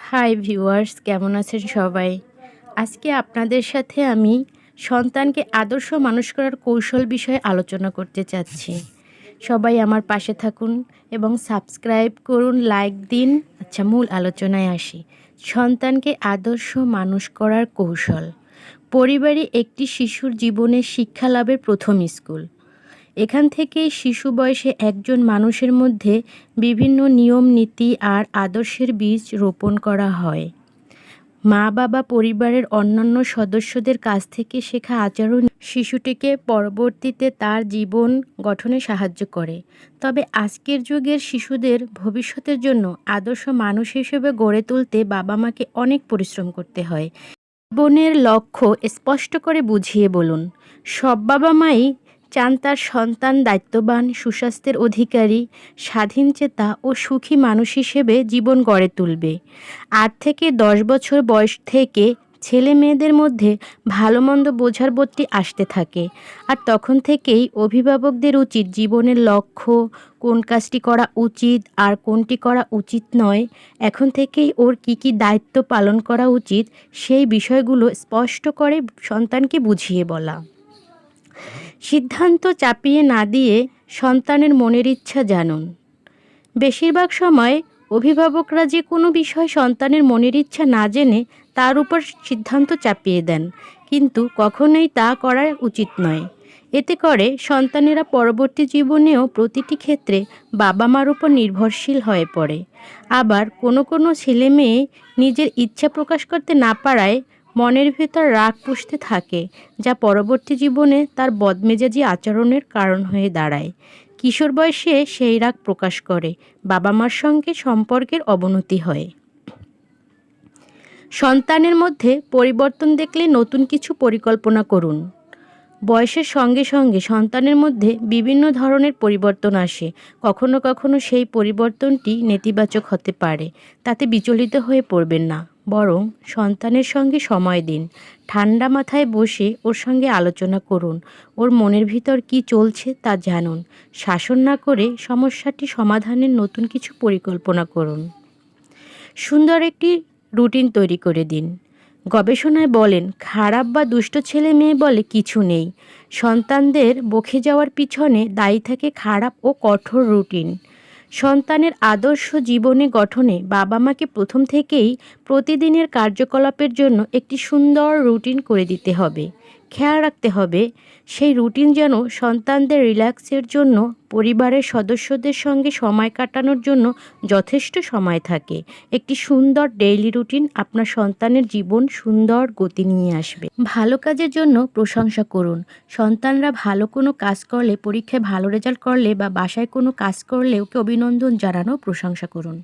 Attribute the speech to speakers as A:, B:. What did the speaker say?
A: Hi viewers, কেমন আছেন সবাই? আজকে আপনাদের সাথে আমি সন্তানকে আদর্শ মানুষ করার কৌশল বিষয়ে আলোচনা করতে চাচ্ছি। সবাই আমার পাশে থাকুন এবং সাবস্ক্রাইব করুন, লাইক দিন। আচ্ছা, মূল আলোচনায় আসি। সন্তানকে আদর্শ মানুষ করার কৌশল। পরিবারই একটি শিশুর জীবনে শিক্ষা লাভের প্রথম স্কুল। এখান থেকেই শিশু বয়সে একজন মানুষের মধ্যে বিভিন্ন নিয়ম নীতি আর আদর্শের বীজ রোপণ করা হয়। মা বাবা পরিবারের অন্যান্য সদস্যদের কাছ থেকে শেখা আচরণ শিশুটিকে পরবর্তীতে তার জীবন গঠনে সাহায্য করে। তবে আজকের যুগের শিশুদের ভবিষ্যতের জন্য আদর্শ মানুষ হিসেবে গড়ে তুলতে বাবা মাকে অনেক পরিশ্রম করতে হয়। জীবনের লক্ষ্য স্পষ্ট করে বুঝিয়ে বলুন। সব বাবা মাই চান তার সন্তান দায়িত্ববান, সুস্বাস্থ্যের অধিকারী, স্বাধীনচেতা ও সুখী মানুষ হিসেবে জীবন গড়ে তুলবে। ৮ থেকে ১০ বছর বয়স থেকে ছেলে মেয়েদের মধ্যে ভালো মন্দ বোঝার বোধটি আসতে থাকে, আর তখন থেকেই অভিভাবকদের উচিত জীবনের লক্ষ্য, কোন কাজটি করা উচিত আর কোনটি করা উচিত নয়, এখন থেকেই ওর কী দায়িত্ব পালন করা উচিত সেই বিষয়গুলো স্পষ্ট করে সন্তানকে বুঝিয়ে বলা। সিদ্ধান্ত চাপিয়ে না দিয়ে সন্তানের মনের ইচ্ছা জানুন। বেশিরভাগ সময় অভিভাবকরা যে কোনো বিষয় সন্তানের মনের ইচ্ছা না জেনে তার উপর সিদ্ধান্ত চাপিয়ে দেন, কিন্তু কখনোই তা করা উচিত নয়। এতে করে সন্তানেরা পরবর্তী জীবনেও প্রতিটি ক্ষেত্রে বাবা মার উপর নির্ভরশীল হয়ে পড়ে। আবার কোনো ছেলে মেয়ে নিজের ইচ্ছা প্রকাশ করতে না পারায় মনের ভেতর রাগ পুষতে থাকে, যা পরবর্তী জীবনে তার বদমেজাজি আচরণের কারণ হয়ে দাঁড়ায়। কিশোর বয়সে সেই রাগ প্রকাশ করে, বাবা মার সঙ্গে সম্পর্কের অবনতি হয়। সন্তানের মধ্যে পরিবর্তন দেখলে নতুন কিছু পরিকল্পনা করুন। বয়সের সঙ্গে সঙ্গে সন্তানের মধ্যে বিভিন্ন ধরনের পরিবর্তন আসে। কখনো সেই পরিবর্তনটি নেতিবাচক হতে পারে, তাতে বিচলিত হয়ে পড়বেন না, বরং সন্তানের সঙ্গে সময় দিন। ঠান্ডা মাথায় বসে ওর সঙ্গে আলোচনা করুন, ওর মনের ভিতর কী চলছে তা জানুন। শাসন না করে সমস্যাটি সমাধানের নতুন কিছু পরিকল্পনা করুন। সুন্দর একটি রুটিন তৈরি করে দিন। গবেষণায় বলেন, খারাপ বা দুষ্ট ছেলে মেয়ে বলে কিছু নেই। সন্তানদের বকে যাওয়ার পিছনে দায়ী থাকে খারাপ ও কঠোর রুটিন। সন্তানের আদর্শ জীবনে গঠনে বাবা মাকে প্রথম থেকেই প্রতিদিনের কার্যকলাপের জন্য একটি সুন্দর রুটিন করে দিতে হবে। খেয়াল রাখতে হবে সেই রুটিন যেন সন্তানদের রিল্যাক্সের জন্য, পরিবারের সদস্যদের সঙ্গে সময় কাটানোর জন্য যথেষ্ট সময় থাকে। একটি সুন্দর ডেইলি রুটিন আপনার সন্তানের জীবন সুন্দর গতি নিয়ে আসবে। ভালো কাজের জন্য প্রশংসা করুন। সন্তানরা ভালো কোনো কাজ করলে, পরীক্ষায় ভালো রেজাল্ট করলে বা বাসায় কোনো কাজ করলে ওকে অভিনন্দন জানানো, প্রশংসা করুন।